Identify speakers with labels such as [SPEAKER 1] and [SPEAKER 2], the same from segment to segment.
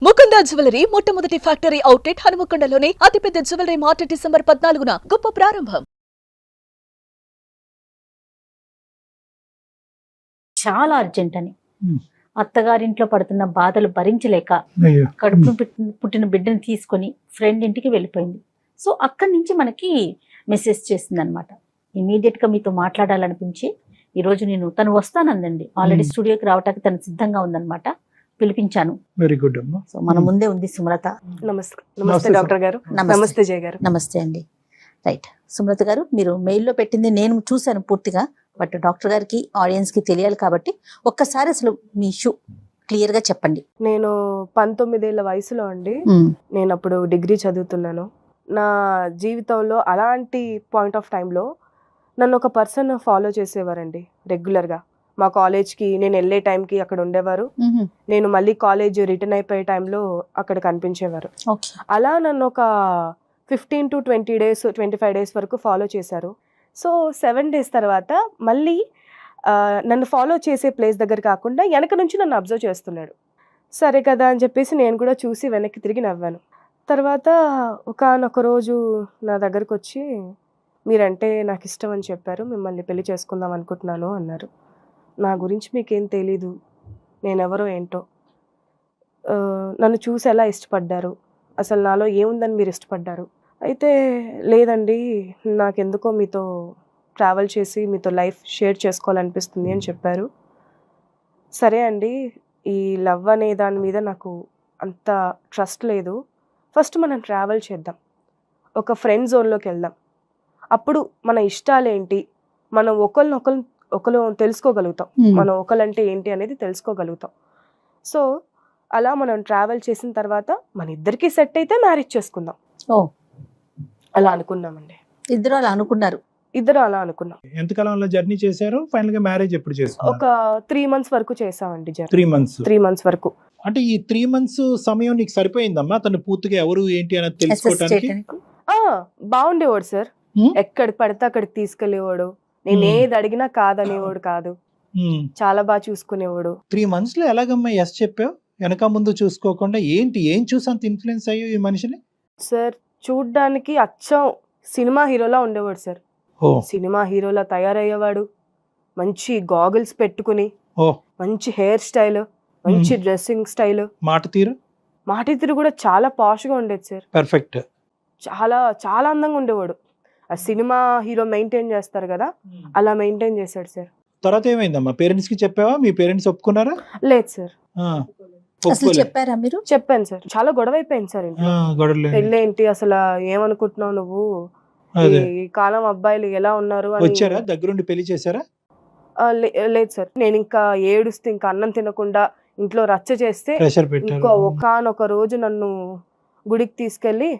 [SPEAKER 1] Mukunda jewellery మొట్టమొదటి factory outlet హనుమకొండలోనే అతిపెద్ద jewellery mart December 14న గొప్ప ప్రారంభం.
[SPEAKER 2] చాలా అర్జెంట్ అని అత్తగారింట్లో పడుతున్న బాధలు భరించలేక
[SPEAKER 3] అయ్యో.
[SPEAKER 2] కడుపును పుట్టిన బిడ్డను తీసుకొని ఫ్రెండ్ ఇంటికి వెళ్ళిపోయింది. సో అక్కడి నుంచి మనకి మెసేజ్ చేసింది అనమాట. ఇమీడియట్ గా మీతో మాట్లాడాలనిపించి ఈరోజు నేను తను వస్తానందండి, ఆల్రెడీ స్టూడియోకి రావడానికి తను సిద్ధంగా ఉందన్నమాట. పిలిపించాను.
[SPEAKER 3] వెరీ గుడ్ అమ్మా.
[SPEAKER 2] సో మన ముందే ఉంది సుమలత.
[SPEAKER 4] నమస్తే డాక్టర్ గారు. నమస్తే జయ గారు.
[SPEAKER 2] నమస్తే అండి. రైట్, సుమలత గారు, మీరు మెయిల్లో పెట్టింది నేను చూశాను పూర్తిగా, బట్ డాక్టర్ గారికి ఆడియన్స్ కి తెలియాలి కాబట్టి ఒక్కసారి అసలు మీ ఇష్యూ క్లియర్ గా చెప్పండి.
[SPEAKER 4] నేను 19 ఏళ్ల వయసులో అండి, నేను అప్పుడు డిగ్రీ చదువుతున్నాను. నా జీవితంలో అలాంటి పాయింట్ ఆఫ్ టైంలో నన్ను ఒక పర్సన్ ఫాలో చేసేవారండి రెగ్యులర్గా. మా కాలేజ్కి నేను వెళ్ళే టైంకి అక్కడ ఉండేవారు, నేను మళ్ళీ కాలేజ్ రిటర్న్ అయిపోయే టైంలో అక్కడ కనిపించేవారు. అలా నన్ను ఒక 15 to 20 days 25 days వరకు ఫాలో చేశారు. సో 7 days తర్వాత మళ్ళీ నన్ను ఫాలో చేసే ప్లేస్ దగ్గర కాకుండా వెనక నుంచి నన్ను అబ్జర్వ్ చేస్తున్నాడు. సరే కదా అని చెప్పేసి నేను కూడా చూసి వెనక్కి తిరిగి నవ్వాను. తర్వాత ఒకానొక రోజు నా దగ్గరకు వచ్చి, మీరంటే నాకు ఇష్టం అని చెప్పారు, మిమ్మల్ని పెళ్లి చేసుకుందాం అనుకుంటున్నాను అన్నారు. నా గురించి మీకేం తెలీదు, నేనెవరో ఏంటో, నన్ను చూసి ఎలా ఇష్టపడ్డారు, అసలు నాలో ఏముందని మీరు ఇష్టపడ్డారు. అయితే లేదండి, నాకెందుకో మీతో ట్రావెల్ చేసి మీతో లైఫ్ షేర్ చేసుకోవాలనిపిస్తుంది అని చెప్పారు. సరే అండి, ఈ లవ్ అనే దాని మీద నాకు అంత ట్రస్ట్ లేదు, ఫస్ట్ మనం ట్రావెల్ చేద్దాం, ఒక ఫ్రెండ్ జోన్లోకి వెళ్దాం, అప్పుడు మన ఇష్టాలేంటి, మనం ఒకరు తెలుసుకోగలుగుతాం, మనం ఒకరంటే ఏంటి అనేది తెలుసుకోగలుగుతాం. సో అలా మనం ట్రావెల్ చేసిన తర్వాత మన ఇద్దరికి సెట్ అయితే మ్యారేజ్ చేసుకుందాం. అలా అనుకున్నామండి.
[SPEAKER 2] ఇద్దరు అలా అనుకున్నారు.
[SPEAKER 4] ఇద్దరు అలా అనుకున్నాం.
[SPEAKER 3] ఎంతకాలంలో జర్నీ చేశారు? ఫైనల్ గా మ్యారేజ్ ఎప్పుడు చేసుకున్నారు?
[SPEAKER 4] ఒక 3 months వరకు చేసామండి.
[SPEAKER 3] 3
[SPEAKER 4] months వరకు.
[SPEAKER 3] అంటే ఈ 3 months సమయం నీకు సరిపోయిందమ్మా తను పూర్తిగా ఎవరు ఏంటి అనేది తెలుసుకోవడానికి?
[SPEAKER 4] బాగుండేవాడు సార్, ఎక్కడికి పడితే అక్కడికి తీసుకెళ్లేవాడు, నేను ఏది అడిగినా కాదనేవాడు కాదు, చాలా బాగా చూసుకునేవాడు.
[SPEAKER 3] 3 months లో ఎలాగమ్మా ఎస్ చెప్పావు? వెనక ముందు చూసుకోకుండా ఏం చూసి అంత ఇన్ఫ్లుయెన్స్ అయ్యో ఈ మనిషిని?
[SPEAKER 4] సార్ చూడ్డానికి అచ్చం సినిమా హీరోలా ఉండేవాడు సార్. సినిమా హీరోలా తయారయ్యేవాడు, మంచి గాగుల్స్ పెట్టుకుని, మంచి హెయిర్ స్టైల్, మంచి డ్రెస్సింగ్ స్టైల్, మాట తీరు కూడా చాలా పాష్ గా ఉండేది సార్.
[SPEAKER 3] పర్ఫెక్ట్.
[SPEAKER 4] చాలా చాలా అందంగా ఉండేవాడు. ఆ సినిమా హీరో మెయింటైన్ చేస్తారు కదా, అలా మెయింటైన్ చేశాడు సార్.
[SPEAKER 3] తర్వాత ఏమైందమ్మా? పేరెంట్స్ కి చెప్పావా? మీ పేరెంట్స్ ఒప్పుకున్నారా?
[SPEAKER 4] లేదు సార్.
[SPEAKER 2] చెప్పారా మీరు?
[SPEAKER 4] చెప్పాను సార్. చాలా గొడవ అయిపోయింది సార్ ఇంట్లో. పెళ్ళేంటి, అసలు ఏమనుకుంటున్నావు నువ్వు, ఈ కాలం అబ్బాయిలు ఎలా ఉన్నారు అని.
[SPEAKER 3] వచ్చారా దగ్గరుండి పెళ్లి చేశారా?
[SPEAKER 4] లేదు సార్. నేను ఇంకా ఏడుస్తే, ఇంకా అన్నం తినకుండా ఇంట్లో రచ్చ చేస్తే, ఇంకో ఒకానొక రోజు నన్ను గుడికి తీసుకెళ్ళి,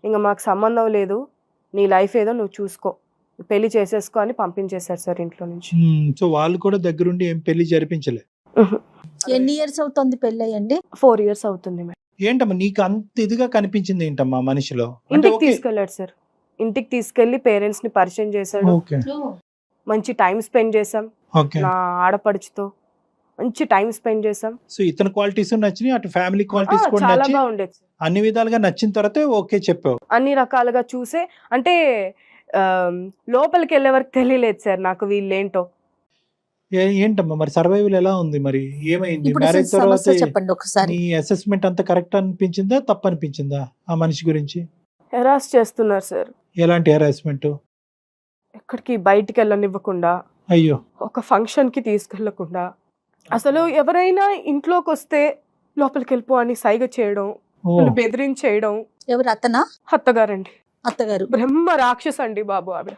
[SPEAKER 4] ఇంకా మాకు సంబంధం లేదు, నీ లైఫ్ ఏదో నువ్వు చూసుకో, పెళ్లి చేసేసుకో అని పంపించేశారు సార్ ఇంట్లో నుంచి.
[SPEAKER 3] సో వాళ్ళు కూడా దగ్గరుండి ఏం పెళ్లి జరిపించలే?
[SPEAKER 2] ఎన్ని ఇయర్స్ అవుతుంది పెళ్లి అయ్యండి?
[SPEAKER 4] 4 years అవుతుంది మేడం.
[SPEAKER 3] ఏంటమ్మా నీకు అంత ఇదిగా కనిపించింది ఏంటమ్మా మనిషిలో?
[SPEAKER 4] ఇంటికి తీసుకెళ్ళాడు సార్, ఇంటికి తీసుకెళ్లి పేరెంట్స్ ని పరిచయం చేశాడు, మంచి టైం స్పెండ్ చేసాం, నా ఆడపడుచుతో మంచి టైం స్పెండ్ చేసాం.
[SPEAKER 3] సో ఇతని క్వాలిటీస్ నచ్చినాయి, అటు ఫ్యామిలీ క్వాలిటీస్ కూడా
[SPEAKER 4] చాలా బాగుండేది.
[SPEAKER 3] అన్ని విధాలుగా నచ్చిన తర్వాతే ఓకే చెప్పావు?
[SPEAKER 4] అన్ని రకాలుగా చూసే, అంటే లోపలికి వెళ్ళే వరకు తెలియలేదు సార్ నాకు వీళ్ళేంటో.
[SPEAKER 3] ఏంటమ్మా మరి సర్వైవల్ ఎలా ఉంది? మరి ఏమైంది మ్యారేజ్ తర్వాత?
[SPEAKER 2] చెప్పండి ఒకసారి.
[SPEAKER 3] నీ అసెస్మెంట్ అంతా కరెక్ట్ అనిపించిందా, తప్పు అనిపించిందా ఆ మనిషి గురించి?
[SPEAKER 4] హెరాస్ చేస్తున్నారు సార్.
[SPEAKER 3] ఎలాంటి హెరాస్మెంట్?
[SPEAKER 4] ఎక్కడికి బయటికి వెళ్ళనివ్వకుండా,
[SPEAKER 3] అయ్యో,
[SPEAKER 4] ఒక ఫంక్షన్ కి తీసుకెళ్లకుండా, అసలు ఎవరైనా ఇంట్లోకి వస్తే లోపలికి వెళ్ళిపో అని సైగ చేయడం, బెదిరించేయడం.
[SPEAKER 2] ఎవరు? అతనా?
[SPEAKER 4] అత్తగారండి.
[SPEAKER 2] అత్తగారు
[SPEAKER 4] బ్రహ్మ రాక్షస్ అండి బాబు ఆవిడ.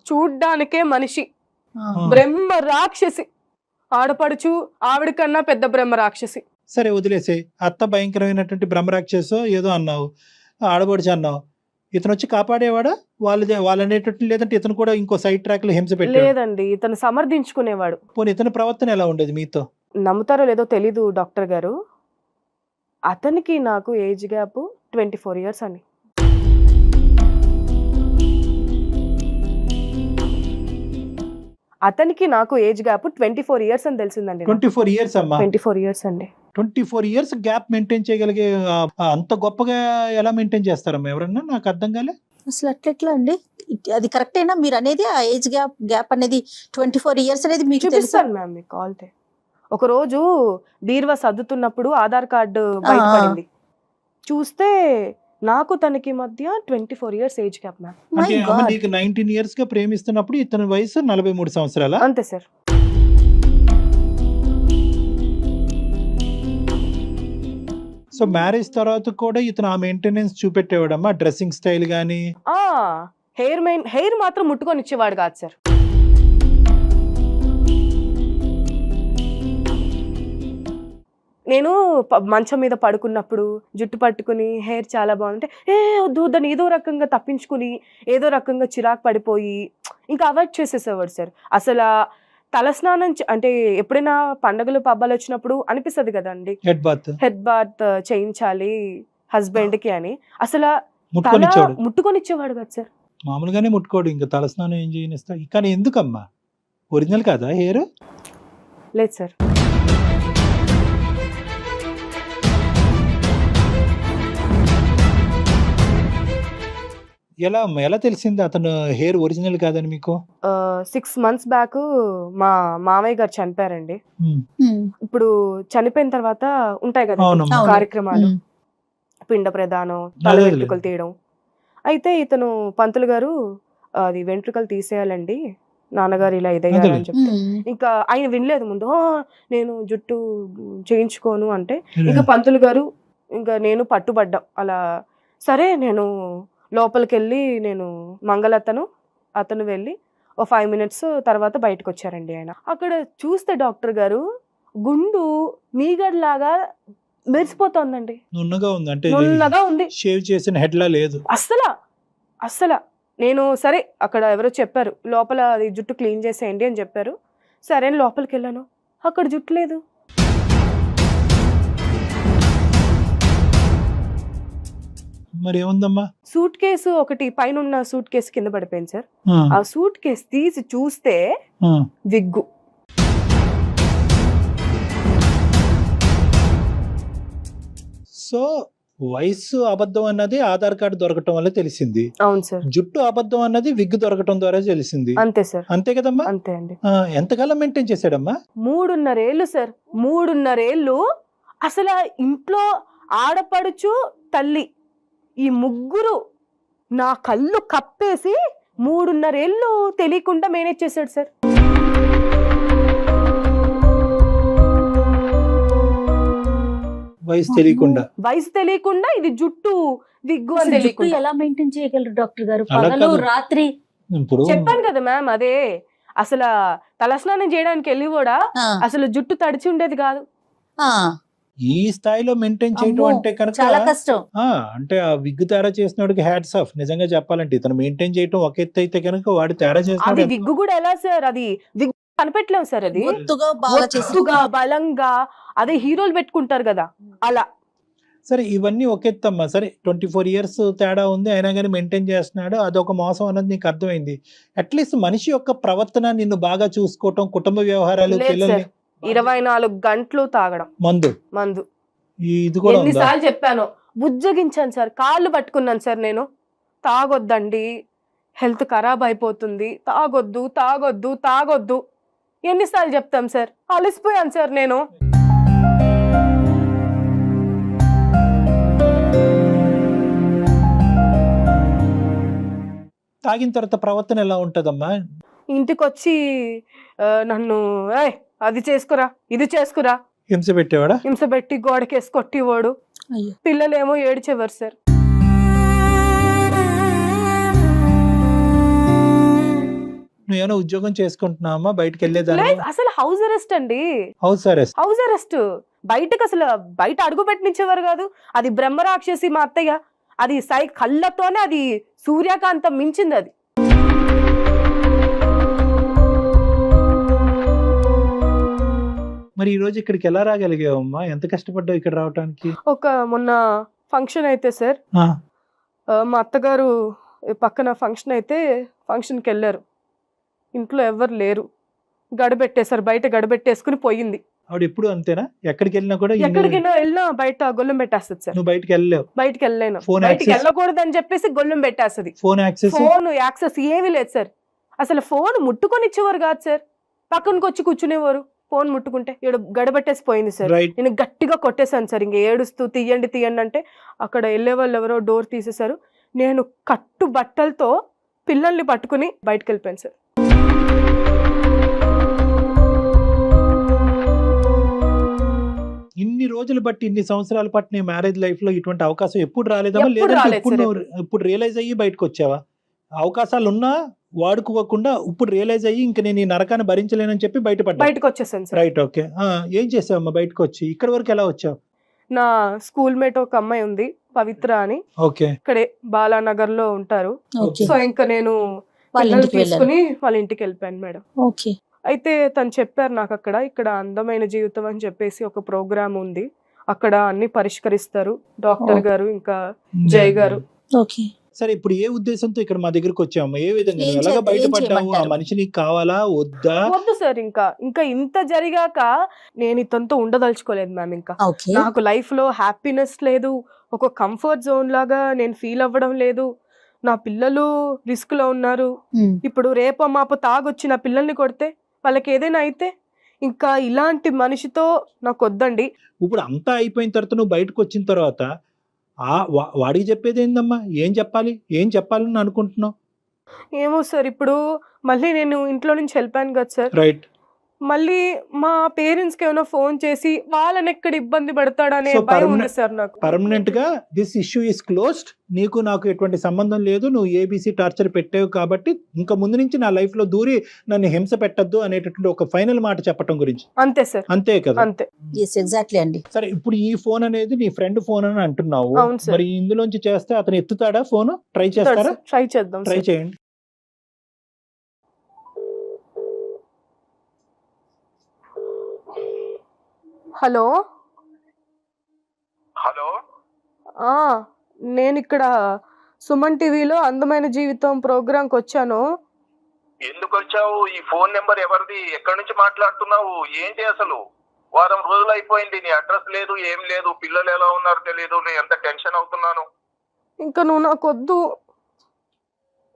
[SPEAKER 4] చూడ్డానికే మనిషి, బ్రహ్మ రాక్షసి. ఆడపడుచు ఆవిడ కన్నా పెద్ద బ్రహ్మ రాక్షసి.
[SPEAKER 3] సరే వదిలేసే. అత్త భయంకరమైనటువంటి బ్రహ్మరాక్షసో ఏదో అన్నావు, ఆడపడుచు అన్నావు, ఇతను వచ్చి కాపాడేవాడా? వాళ్ళు అనేటట్టు, లేదంటే ఇతను కూడా ఇంకో సైడ్ ట్రాక్ లో హింస పెట్టాడు?
[SPEAKER 4] లేదండి, ఇతను సమర్థించుకునేవాడు.
[SPEAKER 3] పోనీ ఇతని ప్రవర్తన ఎలా ఉండేది మీతో?
[SPEAKER 4] నమ్ముతారో లేదో తెలీదు డాక్టర్ గారు, అతనికి నాకు ఏజ్ గ్యాప్ 24 years అండి. అతనికి నాకు ఏజ్ గ్యాప్ 24 ఇయర్స్ అని తెలిసిందండి.
[SPEAKER 3] 24 ఇయర్స్ అమ్మా.
[SPEAKER 4] 24 ఇయర్స్ అండి.
[SPEAKER 3] 24 ఇయర్స్ గ్యాప్ మెయింటైన్ చేయగలిగే అంత గొప్పగా ఎలా మెయింటైన్ చేస్తారమ్మా ఎవరన్నా? నాకు అర్థం కాలే.
[SPEAKER 2] అసలు అట్లెట్లా అండి? అది కరెక్టేనా మీరు అనేది? ఆ ఏజ్ గ్యాప్ అనేది 24 ఇయర్స్ అనేది మీకు తెలుసా?
[SPEAKER 4] చూపిస్తాను మ్యామ్ మీకు కాల్తే. ఒక రోజు బీరువా సర్దుతున్నప్పుడు ఆధార్ కార్డు బయటపడింది. చూస్తే నాకు తనకి మధ్య 24 ఇయర్స్ ఏజ్ గ్యాప్ మ్యామ్.
[SPEAKER 3] అంటే అమ్మ నీకు 19 ఇయర్స్ గా ప్రేమిస్తున్నప్పుడు ఇతని వయసు 43 సంవత్సరాల.
[SPEAKER 4] అంతే సార్.
[SPEAKER 3] సో మ్యారేజ్ తర్వాత కూడా ఇతను ఆ మెయింటెనెన్స్ చూపెట్టేవాడమ్మా, డ్రెస్సింగ్ స్టైల్ గానీ?
[SPEAKER 4] హెయిర్ మాత్రం ముట్టుకొని ఇచ్చేవాడు కాదు సార్. నేను మంచం మీద పడుకున్నప్పుడు జుట్టు పట్టుకుని హెయిర్ చాలా బాగుంటే వద్దు దాన్ని ఏదో రకంగా తప్పించుకుని ఏదో రకంగా చిరాకు పడిపోయి ఇంకా అవాయిడ్ చేసేసేవాడు సార్. అసలు తలస్నానం అంటే ఎప్పుడైనా పండుగలు పబ్బాలు వచ్చినప్పుడు అనిపిస్తుంది కదండి హెడ్ బాత్ చేయించాలి హస్బెండ్ కి అని, అసలు ముట్టుకొని ఇచ్చేవాడు కదా సార్.
[SPEAKER 3] మామూలుగానే ముట్టుకోడు, ఇంకా తలస్నానం ఏం చేయనిస్తా. కానీ ఎందుకమ్మా? ఒరిజినల్ కాదా హెయిర్?
[SPEAKER 4] లేదు సార్.
[SPEAKER 3] ఎలా తెలిసింది అతను హెయిర్ ఒరిజినల్ కాదని మీకు?
[SPEAKER 4] 6 months బ్యాక్ మా మామయ్య గారు చనిపోయారండి. ఇప్పుడు చనిపోయిన తర్వాత ఉంటాయి కదా కార్యక్రమాలు, పిండ ప్రదానం, తల వెంట్రుకలు తీయడం. అయితే ఇతను పంతులు గారు అది వెంట్రుకలు తీసేయాలండి నాన్నగారు ఇలా ఇదయ్యారని చెప్తే ఇంకా ఆయన వినలేదు. ముందు నేను జుట్టు చేయించుకోను అంటే ఇంకా పంతులు గారు ఇంకా నేను పట్టుబడ్డాం అలా. సరే నేను లోపలికి వెళ్ళి నేను అతను వెళ్ళి ఓ 5 minutes తర్వాత బయటకు వచ్చారండి ఆయన. అక్కడ చూస్తే డాక్టర్ గారు గుండు మీగడ్లాగా మెరిసిపోతోందండి. నున్నగా ఉంది.
[SPEAKER 3] షేవ్ చేసిన హెడ్ లా లేదు
[SPEAKER 4] అస్సలు. నేను సరే అక్కడ ఎవరో చెప్పారు లోపల అది జుట్టు క్లీన్ చేసేయండి అని చెప్పారు. సరే అని లోపలికి వెళ్ళాను, అక్కడ జుట్టు లేదు.
[SPEAKER 3] మరి ఏముందమ్మా?
[SPEAKER 4] సూట్ కేసు ఒకటి పైన ఉన్న సూట్ కేసు కింద పడిపోయింది సార్. ఆ సూట్ కేసు తీసి చూస్తే విగ్గు.
[SPEAKER 3] సో వయసు అబద్ధం అన్నది ఆధార్ కార్డు దొరకటం వల్ల తెలిసింది.
[SPEAKER 4] అవును సార్.
[SPEAKER 3] జుట్టు అబద్ధం అన్నది విగ్ దొరకటం ద్వారా తెలిసింది.
[SPEAKER 4] అంతే సార్.
[SPEAKER 3] అంతే కదమ్మా?
[SPEAKER 4] అంతే అండి.
[SPEAKER 3] ఎంతకాలం మెయింటైన్ చేశాడమ్మా?
[SPEAKER 4] 3.5 ఏళ్ళు సార్. 3.5 ఏళ్ళు అసలు ఇంట్లో ఆడపడుచు తల్లి ఈ ముగ్గురు నా కళ్ళు కప్పేసి 3.5 ఏళ్ళు తెలియకుండా మేనేజ్ చేశాడు సార్.
[SPEAKER 3] వయసు
[SPEAKER 4] తెలియకుండా ఇది జుట్టు విగ్గు అని తెలియకుండా
[SPEAKER 2] ఎలా మెయింటైన్ చేయగలరు డాక్టర్ గారు? పగలు రాత్రి
[SPEAKER 4] చెప్పాను కదా మ్యామ్. అదే అసలు తలస్నానం చేయడానికి వెళ్ళి కూడా అసలు జుట్టు తడిచి ఉండేది కాదు.
[SPEAKER 3] ఈ స్థాయిలో మెయింటైన్ చేయడం అంటే కనుక
[SPEAKER 2] చాలా కష్టం.
[SPEAKER 3] అంటే ఆ విగ్ తయారు చేసినోడికి హ్యాట్స్ ఆఫ్. నిజంగా చెప్పాలంటే ఇతను మెయింటైన్ చేయడం ఒక ఎత్తు అయితే కనుక వాడు తయారు చేసిన
[SPEAKER 4] విగ్ కూడా ఎలా సార్? అది విగ్ కనిపెట్టలేము సార్. అది ఒత్తుగా బలంగా అదే హీరోలు పెట్టుకుంటారు కదా అలా.
[SPEAKER 3] సరే ఇవన్నీ ఒక ఎత్తమ్మా. సరే 24 ఇయర్స్ తేడా ఉంది అయినా కానీ మెయింటైన్ చేస్తున్నాడు, అదొక మోసం అన్నది నీకు అర్థమైంది. అట్లీస్ట్ మనిషి యొక్క ప్రవర్తన నిన్ను బాగా చూసుకోవటం, కుటుంబ వ్యవహారాలు, పిల్లల్ని
[SPEAKER 4] 24 గంటలు తాగడం మందు
[SPEAKER 3] ఇది కూడా
[SPEAKER 4] ఎన్నిసార్లు చెప్పాను, బుజ్జగించాను సార్, కాళ్ళు పట్టుకున్నాను సార్. నేను తాగొద్దండి హెల్త్ ఖరాబ్ అయిపోతుంది, తాగొద్దు ఎన్నిసార్లు చెప్తాం సార్. అలసిపోయాను సార్ నేను.
[SPEAKER 3] తాగిన తర్వాత ప్రవర్తన ఎలా ఉంటదమ్మా?
[SPEAKER 4] ఇంటికి వచ్చి నన్ను అది చేసుకురా ఇది చేసుకురా
[SPEAKER 3] హింస పెట్టేవాడా?
[SPEAKER 4] హింస పెట్టి గోడకేసి కొట్టివాడు. పిల్లలేమో ఏడ్చేవారు సార్.
[SPEAKER 3] నువ్వేమైనా ఉద్యోగం చేసుకుంటున్నావా? బయటకు వెళ్ళేదాన్ని?
[SPEAKER 4] అసలు హౌస్ అరెస్ట్ అండి.
[SPEAKER 3] House
[SPEAKER 4] arrest. బయటకు అసలు బయట అడుగు పెట్టించేవారు కాదు. అది బ్రహ్మరాక్షసి మా అత్తయ్య. అది కళ్ళతోనే అది సూర్యకాంతం మించింది అది.
[SPEAKER 3] మరి ఈ రోజు ఇక్కడికి ఎలా రాగలిగావమ్మా? ఎంత కష్టపడ్డావు ఇక్కడ రావడానికి?
[SPEAKER 4] మొన్న ఫంక్షన్ అయితే సార్, మా అత్తగారు పక్కన ఫంక్షన్ అయితే ఫంక్షన్కి వెళ్ళారు. ఇంట్లో ఎవరు లేరు. గడబెట్టేశారు, బయట గడబెట్టేసుకుని పోయింది.
[SPEAKER 3] ఆవిడ ఎప్పుడు అంతేనా? ఎక్కడికి వెళ్ళినా కూడా
[SPEAKER 4] ఎక్కడికైనా వెళ్ళినా బయట గొల్లం పెట్టేస్తుంది సార్.
[SPEAKER 3] నువ్వు బయటకి వెళ్ళలేవు?
[SPEAKER 4] బయటికి వెళ్ళలేను,
[SPEAKER 3] Phone
[SPEAKER 4] బయటికి
[SPEAKER 3] access?
[SPEAKER 4] వెళ్ళకూడదు అని చెప్పేసి గొల్లం పెట్టేస్తుంది.
[SPEAKER 3] Phone access?
[SPEAKER 4] ఫోన్ యాక్సెస్ ఏమీ లేదు సార్. అసలు ఫోన్ ముట్టుకొని ఇచ్చేవారు కాదు సార్, పక్కనకి వచ్చి కూర్చునేవారు. ఫోన్ ముట్టుకుంటే గడబెట్టేసి పోయింది సార్.
[SPEAKER 3] రైట్.
[SPEAKER 4] నేను గట్టిగా కొట్టేశాను సార్, ఇంక ఏడుస్తూ తీయండి తీయండి అంటే అక్కడ వెళ్ళే వాళ్ళు ఎవరో డోర్ తీసేశారు. నేను కట్టు బట్టలతో పిల్లల్ని పట్టుకుని బయటకు వెళ్ళిపోయాను సార్.
[SPEAKER 3] ఇన్ని రోజులు బట్టి, ఇన్ని సంవత్సరాలు బట్టి నీ మ్యారేజ్ లైఫ్ లో ఇటువంటి అవకాశం ఎప్పుడు రాలేదమ్మా?
[SPEAKER 4] ఎప్పుడు
[SPEAKER 3] లేదంటే
[SPEAKER 4] రాలేదు
[SPEAKER 3] ఇప్పుడు
[SPEAKER 4] సార్,
[SPEAKER 3] నువ్వు ఇప్పుడు రియలైజ్ అయ్యి బయటకు వచ్చావా? అవకాశాలు ఉన్నా వాడుకోకుండా ఇప్పుడు రియలైజ్ అయ్యి ఇంక నేను ఈ నరకాన్ని భరించలేనని చెప్పి బయటపడ్డా.
[SPEAKER 4] బయటకు వచ్చేసాను సార్.
[SPEAKER 3] Right, okay. ఏం చేసావమ్మా బయటకు వచ్చి? ఇక్కడ వరకు ఎలా వచ్చావు?
[SPEAKER 4] నా స్కూల్ మేట్ ఒక అమ్మాయి ఉంది, పవిత్ర అని,
[SPEAKER 3] ఓకే.
[SPEAKER 4] ఇక్కడే బాలానగర్ లో ఉంటారు.
[SPEAKER 2] ఓకే.
[SPEAKER 4] సో ఇంకా నేను
[SPEAKER 2] వాళ్ళ
[SPEAKER 4] పిల్లల్ని
[SPEAKER 2] ఇంటికి వెళ్ళారు.
[SPEAKER 4] తీసుకుని వాళ్ళ ఇంటికి వెళ్ళిపోయాను మేడం.
[SPEAKER 2] ఓకే.
[SPEAKER 4] అయితే తను చెప్పారు నాకు ఇక్కడ అందమైన జీవితం అని చెప్పేసి ఒక ప్రోగ్రామ్ ఉంది, అక్కడ అన్ని పరిష్కరిస్తారు డాక్టర్ గారు ఇంకా జయ్ గారు.
[SPEAKER 2] ఓకే.
[SPEAKER 3] సరే, ఇప్పుడు ఏ ఉద్దేశంతో ఇక్కడ మా దగ్గరకు వచ్చావమ్మా? ఏ విధంగా
[SPEAKER 2] ఏం
[SPEAKER 3] నువ్వు ఎలాగ
[SPEAKER 2] ఏం
[SPEAKER 3] బయటపడ్డావు? ఆ
[SPEAKER 2] చేయమంటారు?
[SPEAKER 3] మనిషి నీకు కావాలా వద్దా?
[SPEAKER 4] వద్దు సార్, ఇంకా ఇంత జరిగాక నేను ఇతనితో ఉండదలుచుకోలేదు మ్యామ్. ఇంకా
[SPEAKER 2] ఓకే.
[SPEAKER 4] నాకు లైఫ్ లో హ్యాపీనెస్ లేదు, ఒక కంఫర్ట్ జోన్ లాగా నేను ఫీల్ అవ్వడం లేదు. నా పిల్లలు రిస్క్ లో ఉన్నారు. ఇప్పుడు రేపో మాపో తాగొచ్చి నా పిల్లల్ని కొడితే, వాళ్ళకి ఏదైనా అయితే, ఇంకా ఇలాంటి మనిషితో నాకు వద్దండి.
[SPEAKER 3] ఇప్పుడు అంతా అయిపోయిన తర్వాత నువ్వు బయటకు వచ్చిన తర్వాత వాడికి చెప్పేది ఏందమ్మా? ఏం చెప్పాలని అనుకుంటున్నావు?
[SPEAKER 4] ఏమో సార్, ఇప్పుడు మళ్ళీ నేను ఇంట్లో నుంచి వెళ్ళిపోయాను కదా సార్.
[SPEAKER 3] రైట్.
[SPEAKER 4] మళ్ళీ మా పేరెంట్స్ కి ఏమైనా ఫోన్ చేసి వాళ్ళని ఎక్కడ ఇబ్బంది పెడతాడనే
[SPEAKER 3] So,
[SPEAKER 4] భయం ఉంది సార్ నాకు.
[SPEAKER 3] పర్మనెంట్ గా దిస్ ఇష్యూ ఇస్ క్లోజ్డ్. నీకు నాకు ఎటువంటి సంబంధం లేదు. నువ్వు ఏబీసీ టార్చర్ పెట్టావు కాబట్టి ఇంకా ముందు నుంచి నా లైఫ్ లో దూరి నన్ను హింస పెట్టద్దు అనేటటువంటి ఒక ఫైనల్ మాట చెప్పటం గురించి.
[SPEAKER 4] అంతే సార్,
[SPEAKER 3] అంతే కదా?
[SPEAKER 4] అంతే.
[SPEAKER 2] ఎగ్జాక్ట్లీ అండి.
[SPEAKER 3] సరే, ఇప్పుడు ఈ ఫోన్ అనేది నీ ఫ్రెండ్ ఫోన్ అని అంటున్నావు.
[SPEAKER 4] అవును సార్.
[SPEAKER 3] మరి ఇందులోంచి చేస్తే అతను ఎత్తుతాడా ఫోన్? ట్రై చేస్తారా?
[SPEAKER 4] ట్రై చేద్దాం
[SPEAKER 3] ట్రై
[SPEAKER 4] సార్.
[SPEAKER 3] చేయండి.
[SPEAKER 4] హలో.
[SPEAKER 5] హలో,
[SPEAKER 4] నేను ఇక్కడ సుమన్ టీవీలో అందమైన జీవితం ప్రోగ్రాంకి వచ్చాను.
[SPEAKER 5] ఎందుకు వచ్చావు? ఈ ఫోన్ నెంబర్ ఎవరిది? ఎక్కడి నుంచి మాట్లాడుతున్నావు? ఏంటి అసలు? వారం రోజులు అయిపోయింది, నీ అడ్రస్ లేదు, ఏం లేదు, పిల్లలు ఎలా ఉన్నారు తెలియదు. నేను ఎంత టెన్షన్ అవుతున్నాను.
[SPEAKER 4] ఇంకా నువ్వు నాకు వద్దు.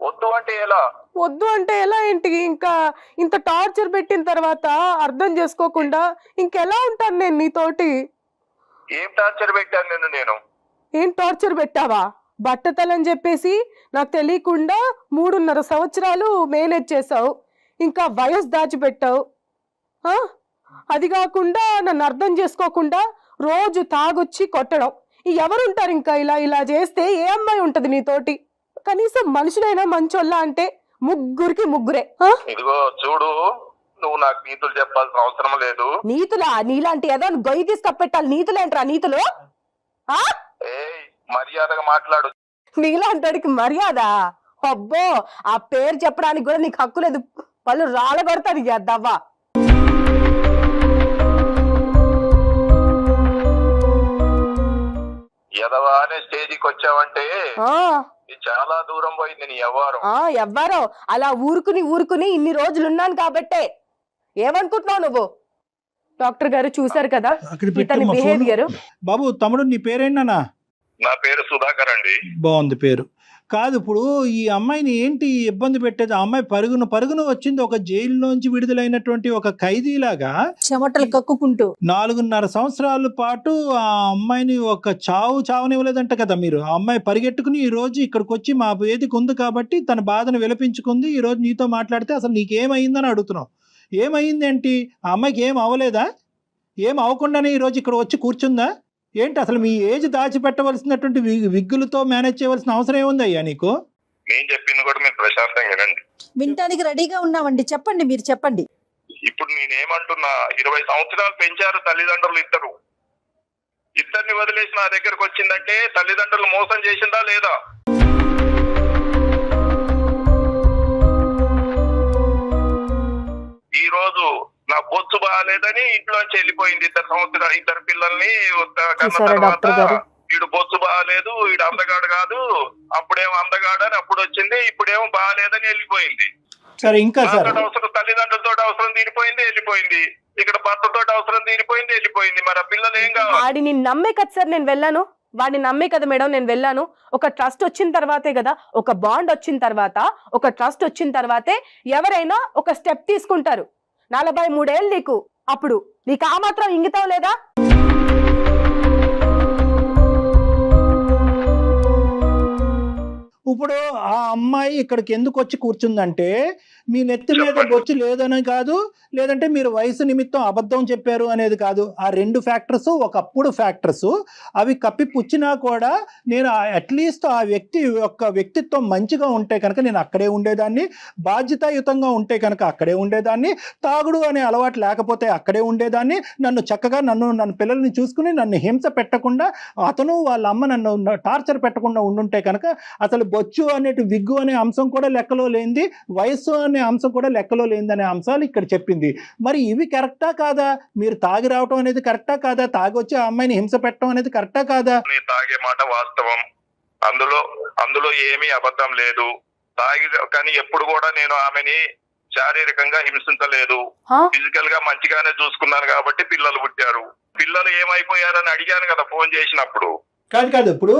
[SPEAKER 5] వద్దు అంటే ఎలా?
[SPEAKER 4] వద్దు అంటే ఎలా ఏంటి? ఇంకా ఇంత టార్చర్ పెట్టిన తర్వాత అర్థం చేసుకోకుండా ఇంకెలా ఉంటాను నేను నీతోటి?
[SPEAKER 5] ఏం టార్చర్ పెట్టాను నేను?
[SPEAKER 4] ఏం టార్చర్ పెట్టావా? బట్టతలని చెప్పేసి నాకు తెలియకుండా 3.5 సంవత్సరాలు మేనేజ్ చేసావు, ఇంకా వయసు దాచిపెట్టావు. అది కాకుండా నన్ను అర్థం చేసుకోకుండా రోజు తాగొచ్చి కొట్టడం. ఎవరుంటారు ఇంకా ఇలా చేస్తే? ఏ అమ్మాయి ఉంటది నీతోటి? కనీసం మనుషులైనా మంచోళ్ళ అంటే ముగ్గురే.
[SPEAKER 5] ఇదిగో చూడు, నువ్వు నాకు నీతులు చెప్పాల్సిన అవసరం లేదు.
[SPEAKER 4] నీతులా? నీలాంటి ఏదో గొయ్యి తీసి కప్పెట్టాలి. నీతులేంట్రా నీతులు?
[SPEAKER 5] మర్యాదగా మాట్లాడు.
[SPEAKER 4] నీలాంటికి మర్యాద? అబ్బో, ఆ పేరు చెప్పడానికి కూడా నీకు హక్కు లేదు. వాళ్ళు రాలగొడతారు దవ్వా.
[SPEAKER 5] ఎదవా అనే స్టేజికి వచ్చావంటే చాలా దూరం పోయింది నీ
[SPEAKER 4] ఎవ్వరో అలా ఊరుకుని ఇన్ని రోజులు ఉన్నాను కాబట్టే. ఏమనుకుంటున్నావు నువ్వు? డాక్టర్ గారు చూసారు కదా ఇతని బిహేవియర్.
[SPEAKER 3] బాబు, తమ్ముడు నీ పేరేంటన్నా?
[SPEAKER 5] నా పేరు సుధాకర్ అండి.
[SPEAKER 3] బాగుంది పేరు. కాదు, ఇప్పుడు ఈ అమ్మాయిని ఏంటి ఇబ్బంది పెట్టేది? ఆ అమ్మాయి పరుగున వచ్చింది ఒక జైల్లోంచి విడుదలైనటువంటి ఒక ఖైదీలాగా,
[SPEAKER 2] చెమటలు కక్కుకుంటూ
[SPEAKER 3] 4.5 సంవత్సరాల పాటు ఆ అమ్మాయిని ఒక చావనివ్వలేదంట కదా మీరు. ఆ అమ్మాయి పరిగెట్టుకుని ఈ రోజు ఇక్కడికి వచ్చి మా వేదిక ఉంది కాబట్టి తన బాధను విలపించుకుంది. ఈ రోజు నీతో మాట్లాడితే అసలు నీకేమైందని అడుగుతున్నావు. ఏమైంది ఏంటి? ఆ అమ్మాయికి ఏం అవ్వలేదా? ఏం అవ్వకుండానే ఈ రోజు ఇక్కడ వచ్చి కూర్చుందా ఏంటి? అసలు మీ ఏజ్ దాచిపెట్టవలసినటువంటి విగ్గులతో మేనేజ్ చేయవలసిన అవసరం ఏముంది అయ్యా నీకు?
[SPEAKER 5] నేను చెప్పింది కూడా మీరు ప్రశాంతంగా వినండి.
[SPEAKER 2] వినటానికి రెడీగా ఉన్నామండి, చెప్పండి, మీరు చెప్పండి.
[SPEAKER 5] ఇప్పుడు నేనేమంటున్నా, 20 సంవత్సరాలు పెంచారు తల్లిదండ్రులు ఇద్దరిని వదిలేసి నా దగ్గరకు వచ్చిందంటే తల్లిదండ్రులు మోసం చేసిందా లేదా? ఈ రోజు నా బొచ్చు బాగాలేదని ఇంట్లోంచి వెళ్ళిపోయింది. 2 సంవత్సరాలు 2 పిల్లల్ని కన్న తర్వాత వీడు బొచ్చు బాగాలేదు, వీడు అందగాడు కాదు, అప్పుడేమో అందగాడు అని అప్పుడు వచ్చింది, ఇప్పుడేమో బాగాలేదని వెళ్ళిపోయింది.
[SPEAKER 3] సరే ఇంకా సార్
[SPEAKER 5] నాతో అవసరం, తల్లిదండ్రులతో అవసరం తీరిపోయింది, వెళ్ళిపోయింది. ఇక్కడ భర్తతో అవసరం తీరిపోయింది, వెళ్ళిపోయింది. మరి ఆ పిల్లలు ఏం కావాలి?
[SPEAKER 4] వాడిని నమ్మే కదా సార్ నేను వెళ్ళాను, వాడిని నమ్మే కదా మేడం నేను వెళ్ళాను. ఒక ట్రస్ట్ వచ్చిన తర్వాతే కదా, ఒక బాండ్ వచ్చిన తర్వాత, ఒక ట్రస్ట్ వచ్చిన తర్వాతే ఎవరైనా ఒక స్టెప్ తీసుకుంటారు. 43 ఏళ్ళు నీకు, అప్పుడు నీకు ఆ మాత్రం ఇంగితం లేదా?
[SPEAKER 3] ఇప్పుడు ఆ అమ్మాయి ఇక్కడికి ఎందుకు వచ్చి కూర్చుందంటే మీ నెత్తి మీద బొచ్చు లేదని కాదు, లేదంటే మీరు వయసు నిమిత్తం అబద్ధం చెప్పారు అనేది కాదు. ఆ రెండు ఫ్యాక్టర్స్ ఒకప్పుడు ఫ్యాక్టర్స్, అవి కప్పిపుచ్చినా కూడా నేను అట్లీస్ట్ ఆ వ్యక్తి యొక్క వ్యక్తిత్వం మంచిగా ఉంటే కనుక నేను అక్కడే ఉండేదాన్ని, బాధ్యతాయుతంగా ఉంటే కనుక అక్కడే ఉండేదాన్ని, తాగుడు అనే అలవాటు లేకపోతే అక్కడే ఉండేదాన్ని, నన్ను చక్కగా నన్ను పిల్లల్ని చూసుకుని నన్ను హింస పెట్టకుండా అతను వాళ్ళ అమ్మ నన్ను టార్చర్ పెట్టకుండా ఉండుంటే కనుక అసలు బొచ్చు అనేటి విగ్గు అనే అంశం కూడా లెక్కలో లేనిది, వయస్సు అనే అంశం కూడా లెక్కలో లేనిదనే అంశాలు ఇక్కడ చెప్పింది. మరి ఇవి కరెక్టా కాదా? మీరు తాగి రావటం అనేది కరెక్టా కాదా? తాగి వచ్చి ఆ అమ్మాయిని హింస పెట్టడం అనేది కరెక్టా కాదా?
[SPEAKER 5] తాగే మాట వాస్తవం, అందులో ఏమీ అబద్ధం లేదు. తాగి కానీ ఎప్పుడు కూడా నేను ఆమెని శారీరకంగా హింసించలేదు, ఫిజికల్ గా మంచిగానే చూసుకున్నాను కాబట్టి పిల్లలు పుట్టారు. పిల్లలు ఏమైపోయారని అడిగాను కదా ఫోన్ చేసినప్పుడు.
[SPEAKER 3] కాదు ఇప్పుడు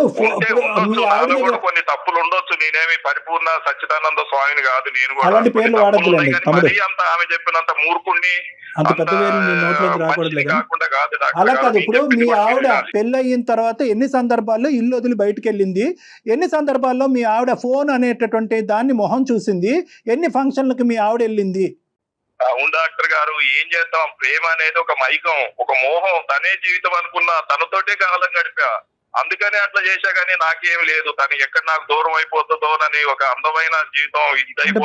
[SPEAKER 5] కొన్ని తప్పులు ఉండొచ్చు. నేనేమి పరిపూర్ణ సచ్చిదానంద స్వామిని కాదు, నేను
[SPEAKER 3] అలాంటి పేర్లు వాడద్దులేండి తమ్ముడు.
[SPEAKER 5] అంత ఆమె చెప్పినంత మూర్ఖుణ్ణి
[SPEAKER 3] అంత పెద్ద పేరు మీ నోట్లోకి రాకూడదు.
[SPEAKER 5] కాకుండా కాదు
[SPEAKER 3] అలా కాదు. ఇప్పుడు మీ ఆవిడ పెళ్ళయిన తర్వాత ఎన్ని సందర్భాల్లో ఇల్లు వదిలి బయటకు వెళ్ళింది, ఎన్ని సందర్భాల్లో మీ ఆవిడ ఫోన్ అనేటటువంటి దాన్ని మొహం చూసింది, ఎన్ని ఫంక్షన్లకు మీ ఆవిడ వెళ్ళింది?
[SPEAKER 5] అవును డాక్టర్ గారు, ఏం చేద్దాం, ప్రేమ అనేది ఒక మైకం, ఒక మోహం, తనే జీవితం అనుకున్నా, తనతోటే కాలం గడిపా, అందుకనే అట్లా చేశా. కానీ నాకేం లేదు, తను ఎక్కడ నాకు దూరం అయిపోతుందోనని ఒక అందమైన జీవితం అనుకున్నాను.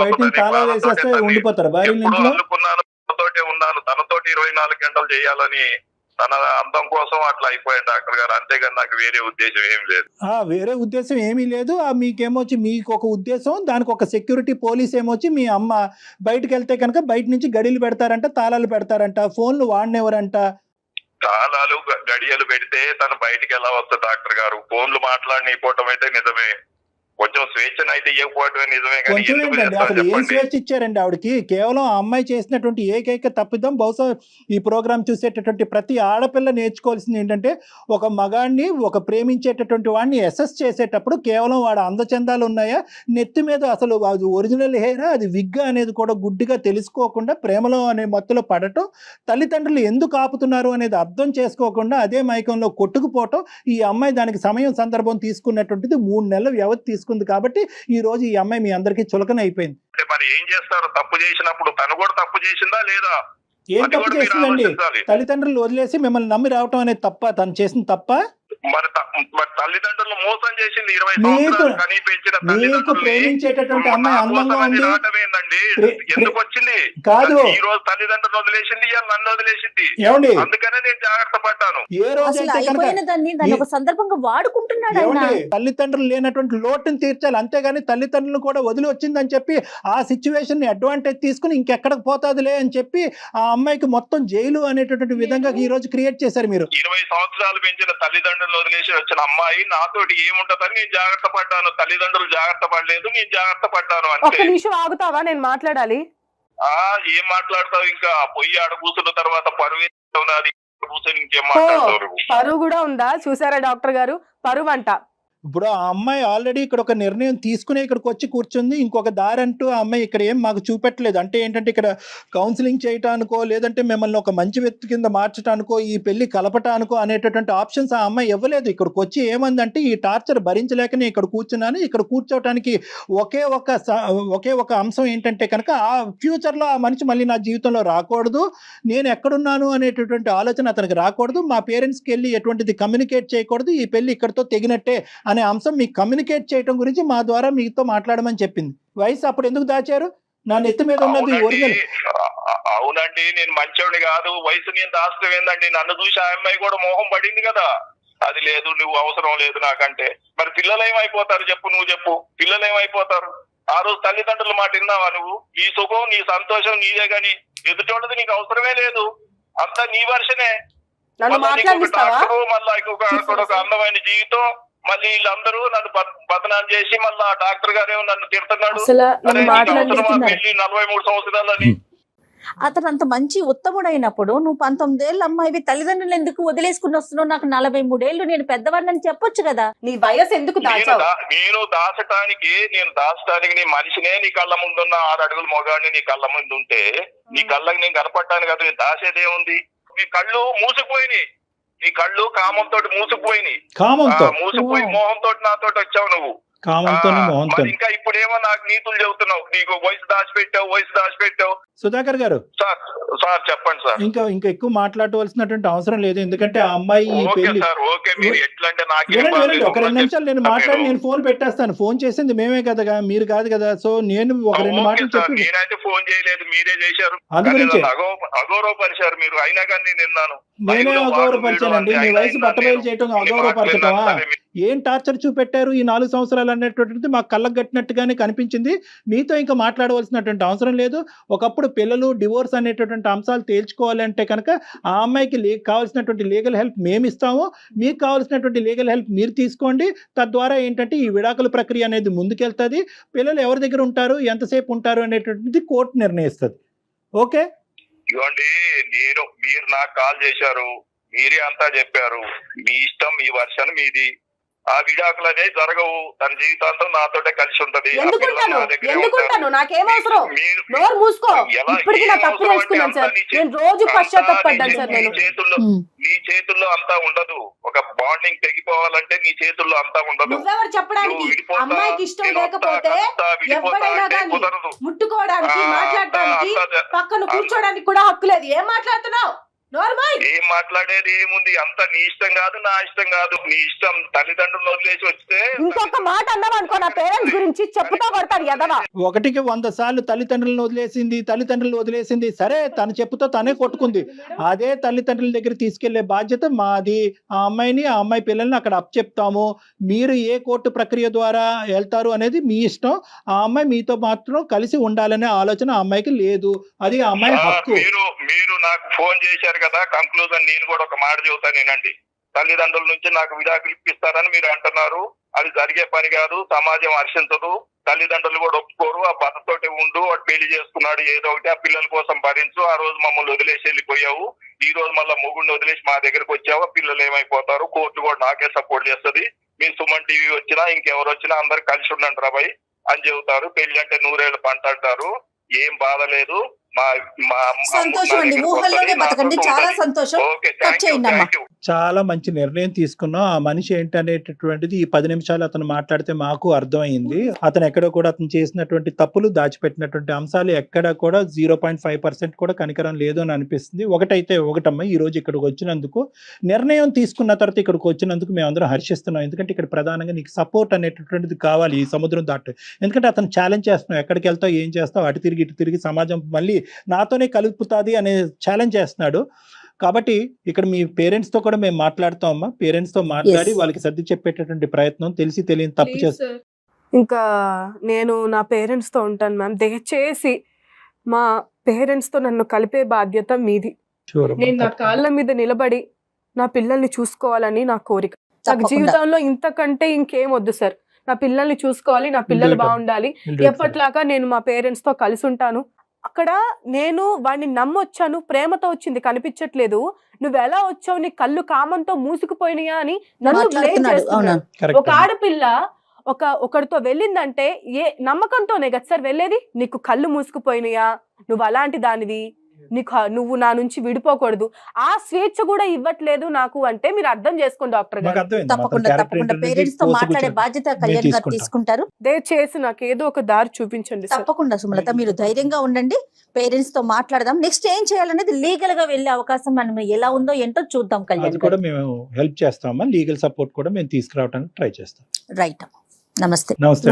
[SPEAKER 5] తనతోటే ఉన్నాను, తనతోటి 24 గంటలు చేయాలని, తన అందం కోసం అట్లా అయిపోయాను డాక్టర్ గారు, అంతేగాని నాకు వేరే ఉద్దేశం ఏం లేదు.
[SPEAKER 3] వేరే ఉద్దేశం ఏమీ లేదు. మీకేమొచ్చి మీకు ఒక ఉద్దేశం, దానికి ఒక సెక్యూరిటీ పోలీస్ ఏమొచ్చి మీ అమ్మ బయటకు వెళ్తే కనుక బయట నుంచి గడియలు పెడతారంట, తాళాలు పెడతారంట, ఫోన్లు వాడినెవరంట.
[SPEAKER 5] తాళాలు గడియలు పెడితే తను బయటికి ఎలా వస్తుంది డాక్టర్ గారు? ఫోన్లు మాట్లాడనిపోవటం అయితే నిజమే, కొంచెం స్వేచ్ఛను అయితే ఇవ్వకపోవటమే నిజమే.
[SPEAKER 3] కొంచెం ఏంటండి, అసలు ఏం స్వేచ్ఛ ఇచ్చారండి ఆవిడకి? కేవలం ఆ అమ్మాయి చేసినటువంటి ఏకైక తప్పిదం, బహుశా ఈ ప్రోగ్రామ్ చూసేటటువంటి ప్రతి ఆడపిల్ల నేర్చుకోవాల్సింది ఏంటంటే, ఒక మగాడిని, ఒక ప్రేమించేటటువంటి వాడిని అసెస్ చేసేటప్పుడు కేవలం వాడు అందచందాలు ఉన్నాయా, నెత్తి మీద అసలు అది ఒరిజినల్ హెయిరా, అది విగ్గా అనేది కూడా గుడ్డిగా తెలుసుకోకుండా ప్రేమలో అనే మత్తులో పడటం, తల్లిదండ్రులు ఎందుకు ఆపుతున్నారు అనేది అర్థం చేసుకోకుండా అదే మైకంలో కొట్టుకుపోవటం, ఈ అమ్మాయి దానికి సమయం సందర్భం తీసుకున్నటువంటిది 3 నెలల వ్యవధి తీసుకుంది. కాబట్టి ఈ రోజు ఈ అమ్మాయి మీ అందరికీ చులకన అయిపోయింది.
[SPEAKER 5] మరి ఏం చేస్తారు? తప్పు చేసినప్పుడు తను కూడా తప్పు చేసిందా లేదా?
[SPEAKER 3] ఏం తప్పు చేసిందండి? తల్లిదండ్రులు వదిలేసి మిమ్మల్ని నమ్మి రావటం అనేది తప్ప? తను చేసిన తప్ప?
[SPEAKER 5] మరి తల్లిదండ్రులు మోసం చేసింది 20 సంవత్సరాలు కనీ పెంచిన
[SPEAKER 3] మీకు ప్రేమించేటటువంటి అమ్మాయి అందంగా ఉంది
[SPEAKER 5] ఎందుకు వచ్చింది
[SPEAKER 3] కాదు?
[SPEAKER 5] ఈ రోజు తల్లిదండ్రులు వదిలేసింది, నన్ను వదిలేసింది,
[SPEAKER 3] ఏమండి?
[SPEAKER 5] అందుకనే నేను జాగ్రత్త పడ్డాను.
[SPEAKER 3] ఏ రోజు
[SPEAKER 2] ఒక సందర్భంగా వాడుకుంటున్నాడు.
[SPEAKER 3] తల్లిదండ్రులు లేనటువంటి లోటుని తీర్చాలి, అంతేగాని తల్లిదండ్రులు కూడా వదిలి వచ్చిందని చెప్పి ఆ సిచ్యువేషన్ ని అడ్వాంటేజ్ తీసుకుని ఇంకెక్కడికి పోతాదిలే అని చెప్పి ఆ అమ్మాయికి మొత్తం జైలు అనేటటువంటి విధంగా ఈ రోజు క్రియేట్ చేశారు మీరు.
[SPEAKER 5] 20 సంవత్సరాలు పెంచిన తల్లిదండ్రులు వదిలేసి వచ్చిన అమ్మాయి నాతోటి ఏముంటదని నేను జాగ్రత్త పడ్డాను. తల్లిదండ్రులు జాగ్రత్త పడలేదు, నేను జాగ్రత్త పడ్డాను.
[SPEAKER 4] ఒక్క నిమిషం ఆగుతావా? నేను మాట్లాడాలి.
[SPEAKER 5] ఏం మాట్లాడతావు? ఇంకా పొయ్యి ఆడ కూర్చున్న తర్వాత పరువు కూర్చొని ఇంకేం మాట్లాడతావు?
[SPEAKER 4] పరువు కూడా ఉందా? చూసారా డాక్టర్ గారు, పరువు అంట.
[SPEAKER 3] ఇప్పుడు ఆ అమ్మాయి ఆల్రెడీ ఇక్కడ ఒక నిర్ణయం తీసుకుని ఇక్కడికి వచ్చి కూర్చుంది. ఇంకొక దారి అంటూ ఆ అమ్మాయి ఇక్కడ ఏం మాకు చూపెట్టలేదు. అంటే ఏంటంటే ఇక్కడ కౌన్సిలింగ్ చేయటానికో, లేదంటే మిమ్మల్ని ఒక మంచి వ్యక్తి కింద మార్చడానికో, ఈ పెళ్లి కలపటానికో అనేటటువంటి ఆప్షన్స్ ఆ అమ్మాయి ఇవ్వలేదు. ఇక్కడికి వచ్చి ఏమందంటే, ఈ టార్చర్ భరించలేకనే ఇక్కడ కూర్చున్నాను, ఇక్కడ కూర్చోవటానికి ఒకే ఒక అంశం ఏంటంటే కనుక ఆ ఫ్యూచర్లో ఆ మనిషి మళ్ళీ నా జీవితంలో రాకూడదు, నేను ఎక్కడున్నాను అనేటటువంటి ఆలోచన అతనికి రాకూడదు, మా పేరెంట్స్కి వెళ్ళి ఎటువంటిది కమ్యూనికేట్ చేయకూడదు, ఈ పెళ్లి ఇక్కడితో తెగినట్టే అనే అంశం మీకు కమ్యూనికేట్ చేయడం గురించి మా ద్వారా మీతో మాట్లాడమని చెప్పింది. వయసు అప్పుడు ఎందుకు దాచారు? నా నెత్తి మీద ఉన్నది ఒరిజినల్.
[SPEAKER 5] అవునండి, నేను మంచోడిని కాదు, వయసు నేను దాచడం ఏందండి? నన్ను చూసి ఆ అమ్మాయి కూడా మోహం పడింది కదా, అది లేదు, నువ్వు అవసరం లేదు నాకంటే. మరి పిల్లలు ఏమైపోతారు చెప్పు? నువ్వు చెప్పు, పిల్లలు ఏమైపోతారు? ఆ రోజు తల్లిదండ్రుల మాట విన్నావా నువ్వు? నీ సుఖం, నీ సంతోషం నీదే, గాని ఎదుటోళ్ళది నీకు అవసరమే లేదు, అంతా నీ వర్షనే.
[SPEAKER 4] నన్ను మాట్లాడిస్తావా?
[SPEAKER 5] మళ్ళీ ఒక అందమైన జీవితం, మళ్ళీ వీళ్ళందరూ నన్ను బదనాలు చేసి మళ్ళీ డాక్టర్ గారేమో నన్ను తిడుతున్నాడు.
[SPEAKER 4] అసలు
[SPEAKER 5] అరే,
[SPEAKER 4] నన్ను
[SPEAKER 5] నీకు
[SPEAKER 4] మాట్లాడుతున్నారు.
[SPEAKER 5] అవసరమా పెళ్లి 43 సంవత్సరాలని?
[SPEAKER 2] అతను అంత మంచి ఉత్తముడైనప్పుడు నువ్వు 19 ఏళ్ళ అమ్మాయివి తల్లిదండ్రులు ఎందుకు వదిలేసుకుని వస్తున్నావు? నాకు 43 ఏళ్ళు, నేను పెద్దవాడిని చెప్పొచ్చు కదా.
[SPEAKER 4] నీ వయసు ఎందుకు దాచావు?
[SPEAKER 5] నేను దాచటానికి నీ మనిషినే నీ కళ్ళ ముందున్న 6 అడుగుల మొగాడిని నీ కళ్ళ ముందు ఉంటే నీ కళ్ళకి నేను కనపడ్డాను కదా, నేను దాచేదేముంది? నీ కళ్ళు మూసుకుపోయినాయి, నీ కళ్ళు కామంతో మూసుకుపోయినాయి. మూసుకుపోయి మోహంతో నాతో వచ్చావు నువ్వు. మరి ఇంకా ఇప్పుడేమో నాకు నీతులు చెబుతున్నావు, నీకు వయసు దాచిపెట్టావు.
[SPEAKER 3] సుధాకర్ గారు,
[SPEAKER 5] సార్ చెప్పండి సార్.
[SPEAKER 3] ఇంకా ఎక్కువ మాట్లాడవలసినటువంటి అవసరం లేదు, ఎందుకంటే ఆ అమ్మాయి
[SPEAKER 5] మీరు ఎట్లా అంటే
[SPEAKER 3] ఒక 2 నిమిషాలు నేను మాట్లాడి నేను ఫోన్ పెట్టేస్తాను. ఫోన్ చేసింది మేమే కదా, మీరు కాదు కదా. సో నేను ఒక 2 మాటలు చెప్పి,
[SPEAKER 5] నేనైతే ఫోన్ చేయలేదు, మీరే చేశారు.
[SPEAKER 3] అందుగురించి
[SPEAKER 5] అగౌరవపరిచారు మీరు, అయినా కానీ నేను విన్నాను.
[SPEAKER 3] నేనే అగౌరవపరిచానండి. నీ వయసు బట్టబయలు చేయటం అగౌరవపరచటమా? ఏం టార్చర్ చూపెట్టారు ఈ 4 సంవత్సరాలు అనేటువంటిది మాకు కళ్ళకు కట్టినట్టుగానే కనిపించింది. మీతో ఇంకా మాట్లాడవలసినటువంటి అవసరం లేదు. ఒకప్పుడు పిల్లలు డివోర్స్ అనేటటువంటి అంశాలు తేల్చుకోవాలంటే కనుక ఆ అమ్మాయికి కావాల్సినటువంటి లీగల్ హెల్ప్ మేము ఇస్తాము, మీకు కావాల్సినటువంటి లీగల్ హెల్ప్ మీరు తీసుకోండి. తద్వారా ఏంటంటే ఈ విడాకుల ప్రక్రియ అనేది ముందుకెళ్తుంది. పిల్లలు ఎవరి దగ్గర ఉంటారు, ఎంతసేపు ఉంటారు అనేటువంటిది కోర్టు నిర్ణయిస్తుంది. ఓకే,
[SPEAKER 5] ఇవ్వండి. మీరు నాకు కాల్ చేశారు, మీరే అంతా చెప్పారు, మీ ఇష్టం, మీ వర్షన్ మీది. ఆ విడాకులు అనేది జరగవు, తన జీవితాంతం నాతోటే కలిసి ఉంటది.
[SPEAKER 4] ఎందుకుంటాను? నాకేం అవసరం? నోరు మూసుకో. ఇప్పటికీ నా తప్పు తెలుసుకున్నాను సార్, నేను రోజు పశ్చాత్తాపడ్డాను సార్.
[SPEAKER 5] నీ చేతుల్లో అంతా ఉండదు. ఒక బాండింగ్ తెగిపోవాలంటే నీ చేతుల్లో అంతా ఉండదు.
[SPEAKER 4] నువ్వెవరు చెప్పడానికి? అమ్మాయికి ఇష్టం లేకపోతే ఎవరైనా కానీ ముట్టుకోవడానికి, మాట్లాడడానికి, పక్కన కూర్చోడానికి కూడా హక్కు లేదు. ఏం మాట్లాడుతున్నావు?
[SPEAKER 5] ఏం మాట్లాడేది ఏముంది? అంత నీ ఇష్టం కాదు, నా ఇష్టం కాదు, నీ ఇష్టం. తల్లిదండ్రులు వదిలేసి వస్తే
[SPEAKER 4] ఇంకొక మాట అన్నావు అనుకో, నా పేరెంట్స్ గురించి చెప్పుతా కొడతారు ఎదవా.
[SPEAKER 3] 1కి 100 సార్లు తల్లిదండ్రులను వదిలేసింది. సరే, తన చెప్పుతో తనే కొట్టుకుంది. అదే తల్లిదండ్రుల దగ్గర తీసుకెళ్లే బాధ్యత మాది. ఆ అమ్మాయిని, ఆ అమ్మాయి పిల్లల్ని అక్కడ అప్పచెప్తాము. మీరు ఏ కోర్టు ప్రక్రియ ద్వారా వెళ్తారు అనేది మీ ఇష్టం. ఆ అమ్మాయి మీతో మాత్రం కలిసి ఉండాలనే ఆలోచన ఆ అమ్మాయికి లేదు. అది ఆ అమ్మాయి హక్కు.
[SPEAKER 5] మీరు నాకు ఫోన్ చేశారు కదా, కంక్లూజన్ నేను కూడా ఒక మాట చెబుతాను నేనండి. తల్లిదండ్రుల నుంచి నాకు విడాకులు ఇప్పిస్తారని మీరు అంటున్నారు, అది జరిగే పని కాదు. సమాజం హర్షించదు, తల్లిదండ్రులు కూడా ఒప్పుకోరు. ఆ భర్తతోటి ఉండు, వాడు పెళ్లి చేసుకున్నాడు, ఏదో ఒకటి ఆ పిల్లల కోసం భరించు. ఆ రోజు మమ్మల్ని వదిలేసి వెళ్ళిపోయావు, ఈ రోజు మళ్ళీ మొగుడిని వదిలేసి మా దగ్గరకు వచ్చావా, పిల్లలు ఏమైపోతారు? కోర్టు కూడా నాకే సపోర్ట్ చేస్తుంది. మీ సుమన్ టీవీ వచ్చినా ఇంకెవరు వచ్చినా అందరు కలిసి ఉండండి రాబాయ్ అని చెబుతారు. పెళ్లి అంటే 100 ఏళ్ళు పంట అంటారు. ఏం బాధ లేదు.
[SPEAKER 2] సంతోషం అండి, ఊహల్లోనే బతకండి. చాలా సంతోషం.
[SPEAKER 3] చాలా మంచి నిర్ణయం తీసుకున్నాం. ఆ మనిషి ఏంటనేటటువంటిది ఈ 10 నిమిషాలు అతను మాట్లాడితే మాకు అర్థమైంది. అతను ఎక్కడో కూడా అతను చేసినటువంటి తప్పులు, దాచిపెట్టినటువంటి అంశాలు ఎక్కడ కూడా 0.5% కూడా కనికరం లేదు అని అనిపిస్తుంది. ఒకటమ్మ, ఈ రోజు ఇక్కడికి వచ్చినందుకు, నిర్ణయం తీసుకున్న తర్వాత ఇక్కడికి వచ్చినందుకు మేమందరం హర్షిస్తున్నాం. ఎందుకంటే ఇక్కడ ప్రధానంగా నీకు సపోర్ట్ అనేటటువంటిది కావాలి ఈ సముద్రం దాటి. ఎందుకంటే అతను ఛాలెంజ్ చేస్తున్నావు, ఎక్కడికి వెళ్తావు, ఏం చేస్తావు, అటు తిరిగి సమాజం మళ్ళీ నాతోనే కలుపుతుంది అనే ఛాలెంజ్ చేస్తున్నాడు. కాబట్టి ఇక్కడ మీ పేరెంట్స్ తో కూడా మేము మాట్లాడుతామమ్మా. పేరెంట్స్ తో మాట్లాడి వాళ్ళకి సర్ది చెప్పేటటువంటి ప్రయత్నం, తెలిసి తెలియని తప్పు చేస్తా.
[SPEAKER 4] ఇంకా నేను నా పేరెంట్స్ తో ఉంటాను మ్యామ్. దయచేసి మా పేరెంట్స్ తో నన్ను కలిపే బాధ్యత మీది. నేను నా కాళ్ళ మీద నిలబడి నా పిల్లల్ని చూసుకోవాలని నా కోరిక. నాకు జీవితంలో ఇంతకంటే ఇంకేం వద్దు సార్. నా పిల్లల్ని చూసుకోవాలి, నా పిల్లలు బాగుండాలి. ఎప్పట్లాగా నేను మా పేరెంట్స్ తో కలిసి ఉంటాను. అక్కడ నేను వాడిని నమ్మొచ్చాను, ప్రేమతో వచ్చింది కనిపించట్లేదు. నువ్వు ఎలా వచ్చావు, నీ కళ్ళు కామంతో మూసుకుపోయినాయా అని నన్ను బ్లేమ్ చేస్తున్నాడు. ఒక ఆడపిల్ల ఒకరితో వెళ్ళిందంటే ఏ నమ్మకంతోనే కదా సార్ వెళ్ళేది. నీకు కళ్ళు మూసుకుపోయినాయా, నువ్వు అలాంటి దానివి, నువ్వు నా నుంచి విడిపోకూడదు, ఆ స్వేచ్ఛ కూడా ఇవ్వట్లేదు నాకు అంటే మీరు అర్థం చేసుకోండి డాక్టర్ గారు.
[SPEAKER 2] తప్పకుండా పేరెంట్స్ తో మాట్లాడే బాధ్యత కళ్యాణ్ గారు తీసుకుంటారు.
[SPEAKER 4] దయచేసి నాకు ఏదో ఒక దారి చూపించండి.
[SPEAKER 2] తప్పకుండా సుమలత, మీరు ధైర్యంగా ఉండండి. పేరెంట్స్ తో మాట్లాడదాం. నెక్స్ట్ ఏం చేయాలనేది లీగల్ గా వెళ్లే అవకాశం మనం ఎలా ఉందో ఏంటో చూద్దాం. కళ్యాణ్ కూడా
[SPEAKER 3] మేము హెల్ప్ చేస్తామా, లీగల్ సపోర్ట్ కూడా మేము తీసుకురావడానికి ట్రై చేస్తాం.
[SPEAKER 2] రైట్, నమస్తే.
[SPEAKER 3] నమస్తే.